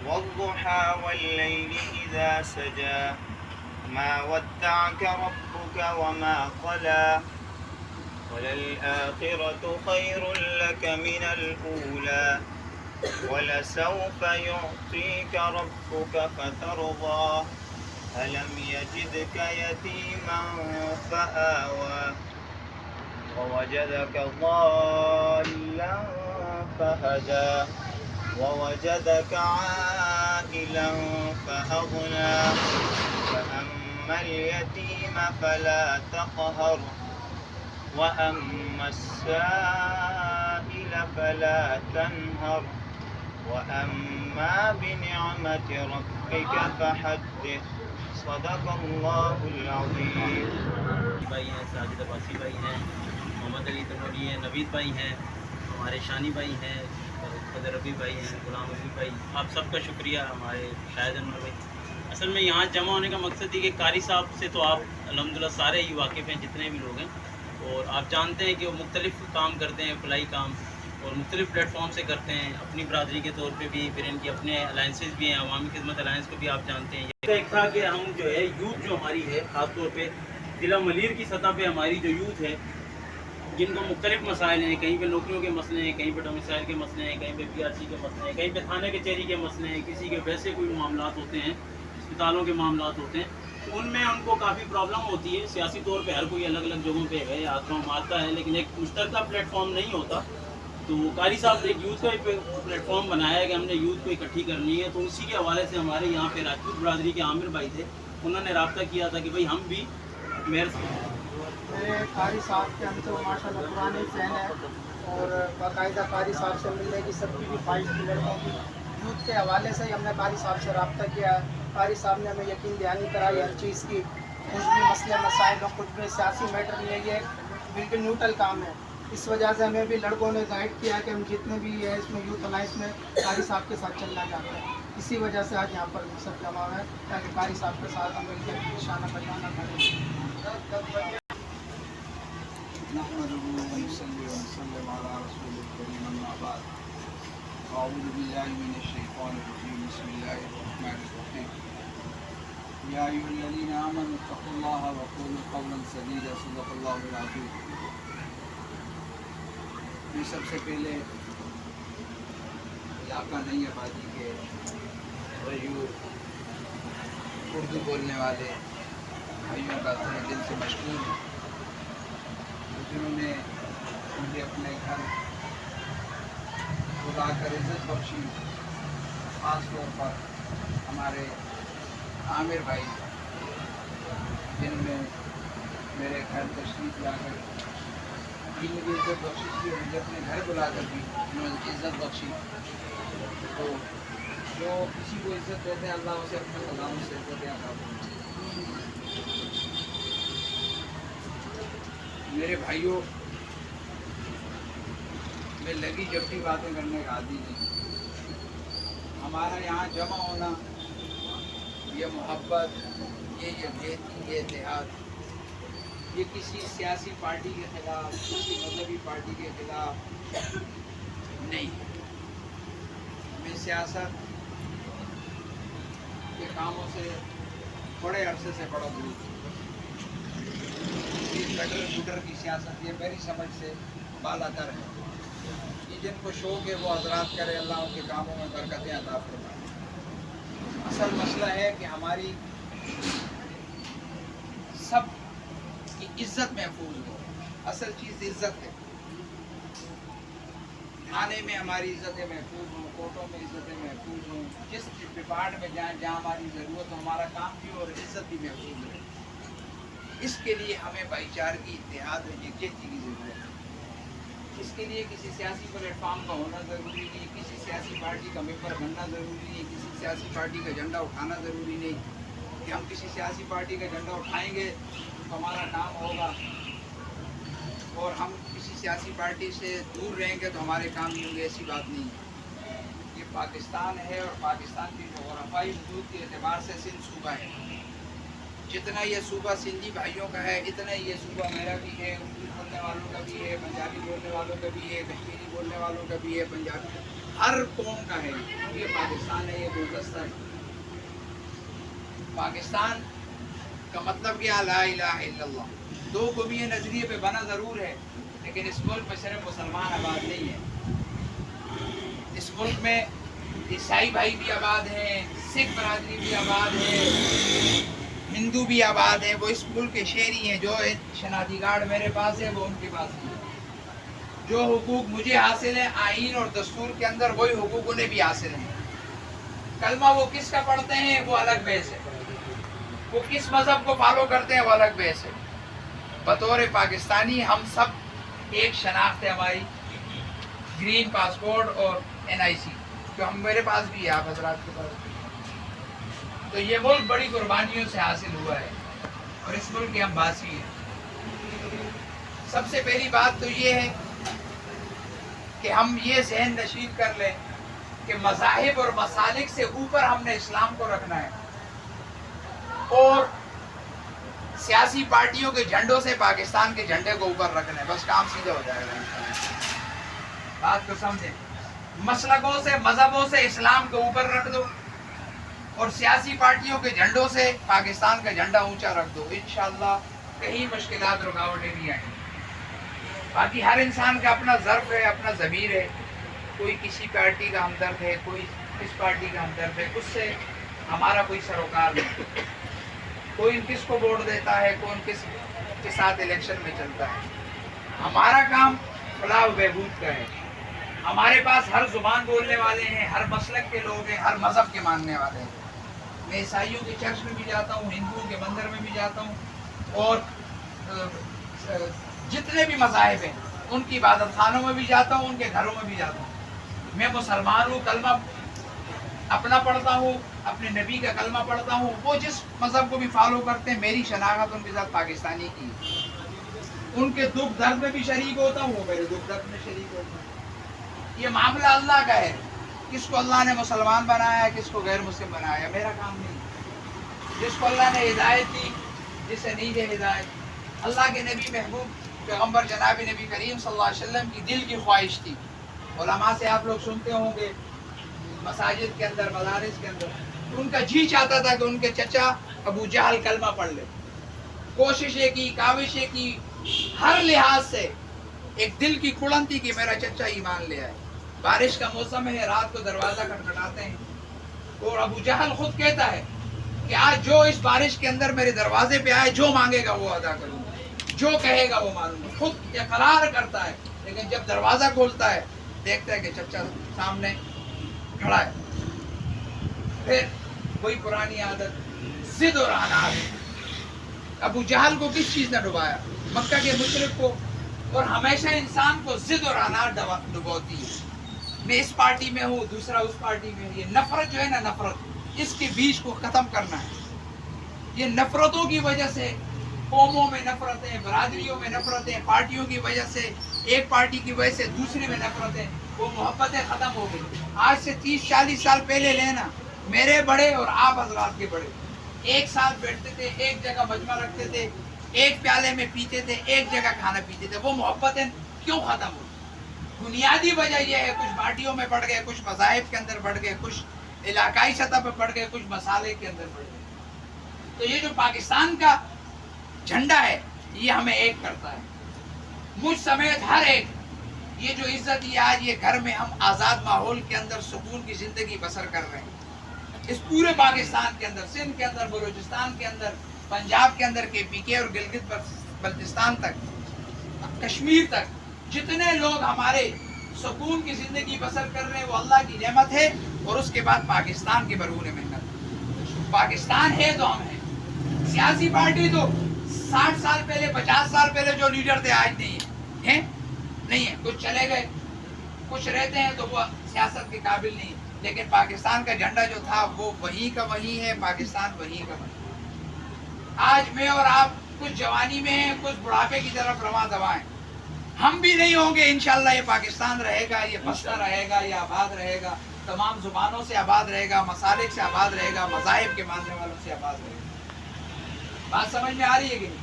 والضحى والليل إذا سجى ما ودعك ربك وما قلى وللآخرة خير لك من الأولى ولسوف يعطيك ربك فترضى ألم يجدك يتيما فآوى ووجدك ضالا فهدى ووجدك عائلا فأغنى فأما اليتيم فلا تقهر وأما السائل فلا تنهر وأما بنعمة ربك فحدث صدق اللہ العظیم. بھائی ہیں، ساجد عباسی بھائی ہیں، محمد علی تنوری ہیں، نوید بھائی ہیں، ہمارے شانی بھائی ہیں، قدر ربی بھائی ہیں، غلام علی بھائی، آپ سب کا شکریہ. ہمارے شاہد انور بھائی، اصل میں یہاں جمع ہونے کا مقصد یہ کہ قاری صاحب سے تو آپ الحمدللہ سارے ہی واقف ہیں، جتنے بھی لوگ ہیں، اور آپ جانتے ہیں کہ وہ مختلف کام کرتے ہیں، فلاحی کام، اور مختلف پلیٹ فارم سے کرتے ہیں، اپنی برادری کے طور پہ بھی، پھر ان کی اپنے الائنسز بھی ہیں، عوامی خدمت الائنس کو بھی آپ جانتے ہیں. ایک تھا کہ ہم جو ہے یوتھ جو ہماری ہے، خاص طور پہ ضلع ملیر کی سطح پہ ہماری جو یوتھ ہے، جن کو مختلف مسائل ہیں، کہیں پہ نوکریوں کے مسئلے ہیں، کہیں پہ ڈومیسائل کے مسئلے ہیں، کہیں پہ پی آر سی کے مسئلے ہیں، کہیں پہ تھانے کچہری کے مسئلے ہیں، کسی کے ویسے کوئی معاملات ہوتے ہیں، اسپتالوں کے معاملات ہوتے ہیں، تو ان میں ان کو کافی پرابلم ہوتی ہے. سیاسی طور پہ ہر کوئی الگ الگ جگہوں پہ ہے، ہاتھوں مارتا ہے، لیکن ایک مشترکہ پلیٹ فارم نہیں ہوتا. تو قاری صاحب نے ایک یوتھ کا پلیٹ فارم بنایا ہے کہ ہم نے یوتھ کو اکٹھی کرنی ہے. تو اسی کے حوالے سے ہمارے یہاں پہ راجپوت برادری کے عامر بھائی تھے، انہوں نے رابطہ کیا تھا کہ بھائی ہم بھی میرے قاری صاحب کے ہم تو ماشاء اللہ پرانے فین ہیں، اور باقاعدہ قاری صاحب سے ملنے کی سب کی بھی خواہش تھی لڑکوں کی. یوتھ کے حوالے سے ہی ہم نے قاری صاحب سے رابطہ کیا ہے. قاری صاحب نے ہمیں یقین دہانی کرائی ہر چیز کی. کچھ بھی مسئلے مسائل اور کچھ بھی سیاسی میٹر نہیں ہے، یہ بالکل نیوٹرل کام ہے. اس وجہ سے ہمیں بھی لڑکوں نے گائیڈ کیا کہ ہم جتنے بھی ہے اس میں یوتھ الائنس میں قاری صاحب کے ساتھ چلنا چاہتے ہیں. اسی وجہ سے آج یہاں پر سب جمع ہے تاکہ قاری صاحب کے ساتھ ہم مل کے نشانہ بجانا کریں. نحمده ونصلي ونسلم على رسول الكريم اما بعد. اعوذ بالله من الشيطان الرجيم. بسم الله الرحمن الرحيم. يا ايها الذين امنوا اتقوا الله وقولوا قولا سديدا. صدق الله العظيم. میں سب سے پہلے علاقہ نئی آبادی کے غیور اردو بولنے والے بھائیوں کا تہہ دل سے مشکور ہوں، جنہوں نے مجھے اپنے گھر بلا کر عزت بخشی. خاص طور پر ہمارے عامر بھائی، جن میں میرے گھر تشریف لا کر بھی مجھے عزت بخشی تھی، اور مجھے اپنے گھر بلا کر بھی انہوں نے عزت بخشی. تو جو کسی کو عزت دیتے ہیں اللہ اسے اپنے غلاموں سے عزت عطا فرمائے. میرے بھائیوں، میں لگی جبھی باتیں کرنے کا عادی نہیں. ہمارا یہاں جمع ہونا، یہ محبت، یہ یکجہتی، یہ اتحاد، یہ کسی سیاسی پارٹی کے خلاف، کسی مذہبی پارٹی کے خلاف نہیں. میں سیاست کے کاموں سے بڑے عرصے سے بڑا دور ہوں. یہ کٹر گٹر کی سیاست یہ میری سمجھ سے بالا تر ہے. یہ جن کو شوق ہے وہ حضرات کرے، اللہ ان کے کاموں میں برکتیں عطا فرمائے. اصل مسئلہ ہے کہ ہماری سب کی عزت محفوظ ہو. اصل چیز عزت ہے. تھانے میں ہماری عزتیں محفوظ ہوں، کورٹوں میں عزتیں محفوظ ہوں، جس ڈپارٹ میں جائیں جہاں ہماری ضرورت ہو، ہمارا کام بھی اور عزت بھی محفوظ رہے. اس کے لیے ہمیں بھائی چارگی، اتحاد اور یکجہتی کی ضرورت ہے. اس کے لیے کسی سیاسی پلیٹ فارم کا ہونا ضروری نہیں، کسی سیاسی پارٹی کا ممبر بننا ضروری نہیں، کسی سیاسی پارٹی کا جھنڈا اٹھانا ضروری نہیں. کہ ہم کسی سیاسی پارٹی کا جھنڈا اٹھائیں گے تو ہمارا کام ہوگا، اور ہم کسی سیاسی پارٹی سے دور رہیں گے تو ہمارے کام نہیں ہوں گے. ایسی بات نہیں ہے. یہ پاکستان ہے، اور پاکستان کی جغرافیائی حدود کے اعتبار سے سندھ صوبہ ہے. جتنا یہ صوبہ سندھی بھائیوں کا ہے، اتنا ہی یہ صوبہ میرا بھی ہے، اردو بولنے والوں کا بھی ہے، پنجابی بولنے والوں کا بھی ہے، کشمیری بولنے والوں کا بھی ہے، پنجابی، हर कौम का है। ये पाकिस्तान है, ये गुलदस्ता है। पाकिस्तान का मतलब क्या, ला इलाहा इल्लल्लाह। दो को भी ये नजरिए पे बना जरूर है, लेकिन इस मुल्क में सिर्फ मुसलमान आबाद नहीं है। इस मुल्क में ईसाई भाई भी आबाद हैं, सिख बरादरी भी आबाद है, हिंदू भी आबाद है। वो इस मुल्क के शहरी हैं। जो शनाख्ती कार्ड मेरे पास है वो उनके पास है। जो हुकूक मुझे हासिल है आईन और दस्तूर के अंदर, वही हुकूक उन्हें भी हासिल है। कलमा वो किसका पढ़ते हैं वो अलग बहस है, वो किस मजहब को फॉलो करते हैं वो अलग बहस है। बतौर पाकिस्तानी हम सब एक शनाख्त है हमारी, ग्रीन पासपोर्ट और NIC, जो हम मेरे पास भी है, आप हजरात के पास। तो ये मुल्क बड़ी कुर्बानियों से हासिल हुआ है और इस मुल्क के हम वासी हैं। सबसे पहली बात तो ये है कि हम ये ज़हन नशीर कर लें कि मज़ाहिब और मसालिक से ऊपर हमने इस्लाम को रखना है, और सियासी पार्टियों के झंडों से पाकिस्तान के झंडे को ऊपर रखना है। बस काम सीधा हो जाएगा इंशाअल्लाह। बात को समझें, मसलकों से, मजहबों से इस्लाम को ऊपर रख दो और सियासी पार्टियों के झंडों से पाकिस्तान का झंडा ऊंचा रख दो, इंशाअल्लाह कहीं मुश्किलात रुकावटें नहीं आएंगी। बाकी हर इंसान का अपना ज़र्फ है, अपना ज़मीर है। कोई किसी पार्टी का हमदर्द है, कोई किस पार्टी का हमदर्द है, उससे हमारा कोई सरोकार नहीं। कोई किसको वोट देता है, कौन किस के साथ इलेक्शन में चलता है। हमारा काम फलाह बहबूद का है। हमारे पास हर जुबान बोलने वाले हैं, हर मसलक के लोग हैं, हर मज़हब के मानने वाले हैं। मैं ईसाइयों के चर्च में भी जाता हूँ, हिंदुओं के मंदिर में भी जाता हूँ, और जितने भी मज़ाहिब हैं उनकी इबादत खानों में भी जाता हूँ, उनके घरों में भी जाता हूँ। मैं मुसलमान हूँ, कलमा अपना पढ़ता हूँ, अपने नबी का कलमा पढ़ता हूँ। वो जिस मज़हब को भी फॉलो करते हैं, मेरी शनाख्त उनके साथ पाकिस्तानी की। उनके दुख दर्द में भी शरीक होता हूँ, वो मेरे दुख दर्द में शरीक होता हूँ। ये मामला अल्लाह का है। किसको अल्लाह ने मुसलमान बनाया, किसको गैर मुस्लिम बनाया, मेरा काम नहीं। जिसको अल्लाह ने हिदायत दी, जिसे नहीं दे हिदायत। अल्लाह के नबी महबूब पैगम्बर जनाब नबी करीम सल्लल्लाहु अलैहि वसल्लम की दिल की ख्वाहिश थी। उलमा से आप लोग सुनते होंगे, मसाजिद के अंदर, मदारिस के अंदर, उनका जी चाहता था कि उनके चचा अबू जहल कलमा पढ़ ले। कोशिशें की, काविशें की, हर लिहाज से एक दिल की कुड़न थी कि मेरा चचा ईमान ले आए। बारिश का मौसम है, रात को दरवाज़ा खटखटाते हैं, और अबू जहल खुद कहता है कि आज जो इस बारिश के अंदर मेरे दरवाजे पे आए, जो मांगेगा वो अदा करूँगा, जो कहेगा वो मानूंगा। खुद इकरार करता है, लेकिन जब दरवाज़ा खोलता है देखता है कि चचा सामने खड़ा है। फिर वही पुरानी आदत, जिद और अनाद। अबू जहल को किस चीज़ ने डुबाया? मक्का के मुशरिक को। और हमेशा इंसान को जिद और अनाद डुबोती है। मैं इस पार्टी में हूँ, दूसरा उस पार्टी में है। ये नफरत जो है ना, नफरत, इसके बीज को ख़त्म करना है। ये नफरतों की वजह से, कौमों में नफरतें, बरादरियों में नफरतें, पार्टियों की वजह से, एक पार्टी की वजह से दूसरी में नफरतें, वो मोहब्बतें ख़त्म हो गई। आज से 30-40 साल पहले लेना, मेरे बड़े और आप हजरात के बड़े एक साथ बैठते थे, एक जगह मजमा रखते थे, एक प्याले में पीते थे, एक जगह खाना पीते थे। वो मोहब्बतें क्यों ख़त्म हो? बुनियादी वजह यह है, कुछ पार्टियों में बढ़ गए, कुछ मज़ाहिब के अंदर बढ़ गए, कुछ इलाकाई सतह पर बढ़ गए, कुछ मसाले के अंदर बढ़ गए। तो ये जो पाकिस्तान का झंडा है, ये हमें एक करता है, मुझ समेत हर एक। ये जो इज्जत, ये आज ये घर में हम आज़ाद माहौल के अंदर सुकून की ज़िंदगी बसर कर रहे हैं। इस पूरे पाकिस्तान के अंदर, सिंध के अंदर, बलूचिस्तान के अंदर, पंजाब के अंदर, KPK और गिलगित बल्तिस्तान तक, कश्मीर तक, जितने लोग हमारे सुकून की ज़िंदगी बसर कर रहे हैं, वो अल्लाह की नेमत है। और उसके बाद पाकिस्तान की बरगुने मेहनत। पाकिस्तान है तो हम हैं। सियासी पार्टी तो 60 साल पहले, 50 साल पहले जो लीडर थे, आज नहीं है, नहीं है। कुछ चले गए, कुछ रहते हैं, तो वो सियासत के काबिल नहीं। लेकिन पाकिस्तान का झंडा जो था वो वहीं का वहीं है, पाकिस्तान वहीं का वहीं। आज मैं और आप कुछ जवानी में हैं, कुछ बुढ़ापे की तरफ रवां दवा हैं। हम भी नहीं होंगे, इंशाल्लाह ये पाकिस्तान रहेगा, ये बसता रहेगा, ये आबाद रहेगा, तमाम जुबानों से आबाद रहेगा, मसालिक से आबाद रहेगा, मज़ाहिब के मानने वालों से आबाद रहेगा। बात समझ में आ रही है कि नहीं?